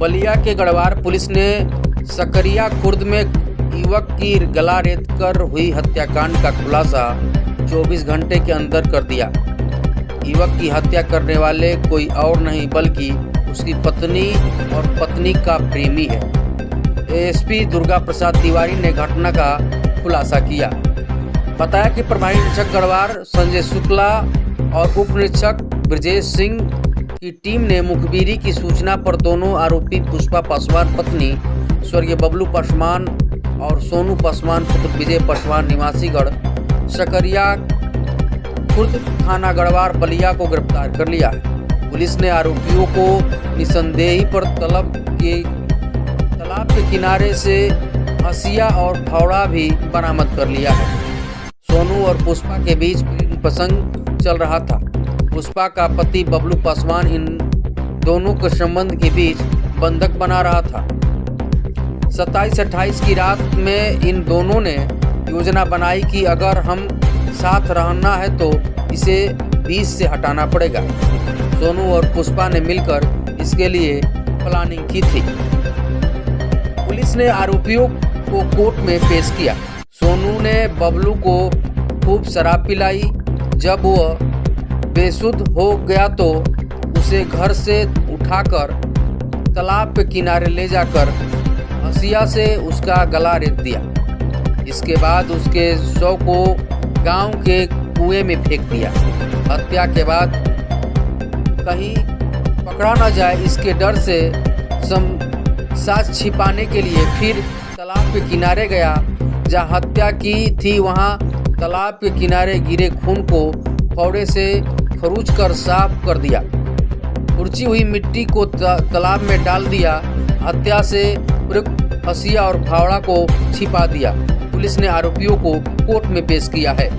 बलिया के गढ़वार पुलिस ने सकरिया खुर्द में युवक की गला रेत कर हुई हत्याकांड का खुलासा 24 घंटे के अंदर कर दिया। युवक की हत्या करने वाले कोई और नहीं बल्कि उसकी पत्नी और पत्नी का प्रेमी है। एएसपी दुर्गा प्रसाद तिवारी ने घटना का खुलासा किया। बताया कि प्रभारी निरीक्षक गढ़वार संजय शुक्ला और उप निरीक्षक ब्रजेश सिंह की टीम ने मुखबिरी की सूचना पर दोनों आरोपी पुष्पा पासवान पत्नी स्वर्गीय बबलू पासवान और सोनू पासवान पुत्र विजय पासवान निवासीगढ़ सकरिया खुर्द थाना गढ़वार बलिया को गिरफ्तार कर लिया है। पुलिस ने आरोपियों को निसंदेही पर तालाब के किनारे से हंसिया और फावड़ा भी बरामद कर लिया है। सोनू और पुष्पा के बीच प्रेम प्रसंग चल रहा था। पुष्पा का पति बबलू पासवान इन दोनों के संबंध के बीच बंधक बना रहा था। 27-28 की रात में इन दोनों ने योजना बनाई कि अगर हम साथ रहना है तो इसे बीच से हटाना पड़ेगा। सोनू और पुष्पा ने मिलकर इसके लिए प्लानिंग की थी। पुलिस ने आरोपियों को कोर्ट में पेश किया। सोनू ने बबलू को खूब शराब पिलाई। जब वह बेसुध हो गया तो उसे घर से उठाकर तालाब के किनारे ले जाकर हंसिया से उसका गला रेत दिया। इसके बाद उसके शव को गांव के कुएं में फेंक दिया। हत्या के बाद कहीं पकड़ा न जाए इसके डर से साक्ष्य छिपाने के लिए फिर तालाब के किनारे गया। जहां हत्या की थी वहां तालाब के किनारे गिरे खून को फावड़े से खरूच कर साफ कर दिया। खुरची हुई मिट्टी को तालाब में डाल दिया। हत्या से प्रयुक्त हंसिया और फावड़ा को छिपा दिया। पुलिस ने आरोपियों को कोर्ट में पेश किया है।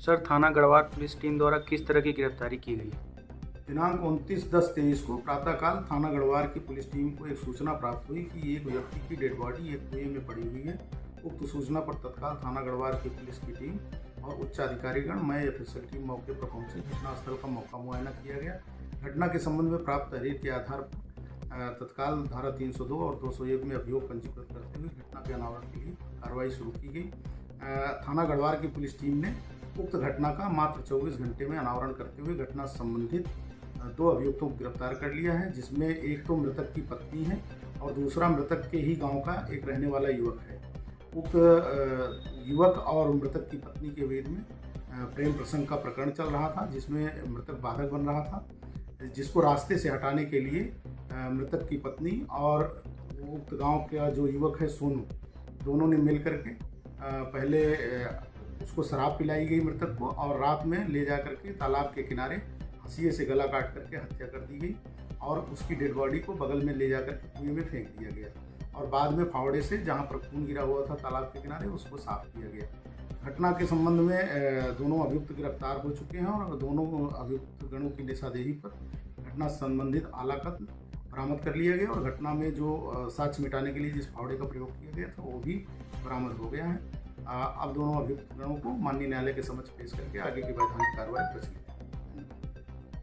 सर, थाना गढ़वार पुलिस टीम द्वारा किस तरह की गिरफ्तारी की गई? दिनांक 29/10/23 को प्रातःकाल थाना गढ़वार की पुलिस टीम को एक सूचना प्राप्त हुई कि एक व्यक्ति की डेड बॉडी एक कुएं में पड़ी हुई है। उक्त सूचना पर तत्काल थाना गढ़वार की पुलिस की टीम और उच्च अधिकारीगण मैं ऑफिसर टीम मौके पर पहुंचे। घटनास्थल का मौका मुआयना किया गया। घटना के संबंध में प्राप्त तहरीर के आधार पर तत्काल धारा 302 और 201 में अभियोग पंजीकृत करते हुए घटना के अनावरण के लिए कार्रवाई शुरू की गई। थाना गढ़वार की पुलिस टीम ने उक्त घटना का मात्र 24 घंटे में अनावरण करते हुए घटना संबंधित 2 अभियुक्तों को गिरफ्तार कर लिया है, जिसमें एक तो मृतक की पत्नी है और दूसरा मृतक के ही गांव का एक रहने वाला युवक है। उक्त युवक और मृतक की पत्नी के विरुद्ध में प्रेम प्रसंग का प्रकरण चल रहा था, जिसमें मृतक बाधक बन रहा था, जिसको रास्ते से हटाने के लिए मृतक की पत्नी और उक्त गाँव का जो युवक है सोनू, दोनों ने मिल करके पहले उसको शराब पिलाई गई मृतक को और रात में ले जा करके तालाब के किनारे हंसिये से गला काट करके हत्या कर दी गई और उसकी डेड बॉडी को बगल में ले जा करके कुएं में फेंक दिया गया और बाद में फावड़े से जहां पर खून गिरा हुआ था तालाब के किनारे उसको साफ किया गया। घटना के संबंध में दोनों अभियुक्त गिरफ्तार हो चुके हैं और दोनों अभियुक्त गणों की निशादेही पर घटना संबंधित आला कत्ल बरामद कर लिया गया और घटना में जो साक्ष्य मिटाने के लिए जिस फावड़े का प्रयोग किया गया था वो भी बरामद हो गया है। अब दोनों अभियुक्त गणों को माननीय न्यायालय के समक्ष पेश करके आगे की वैधानिक कार्रवाई प्रचलित है।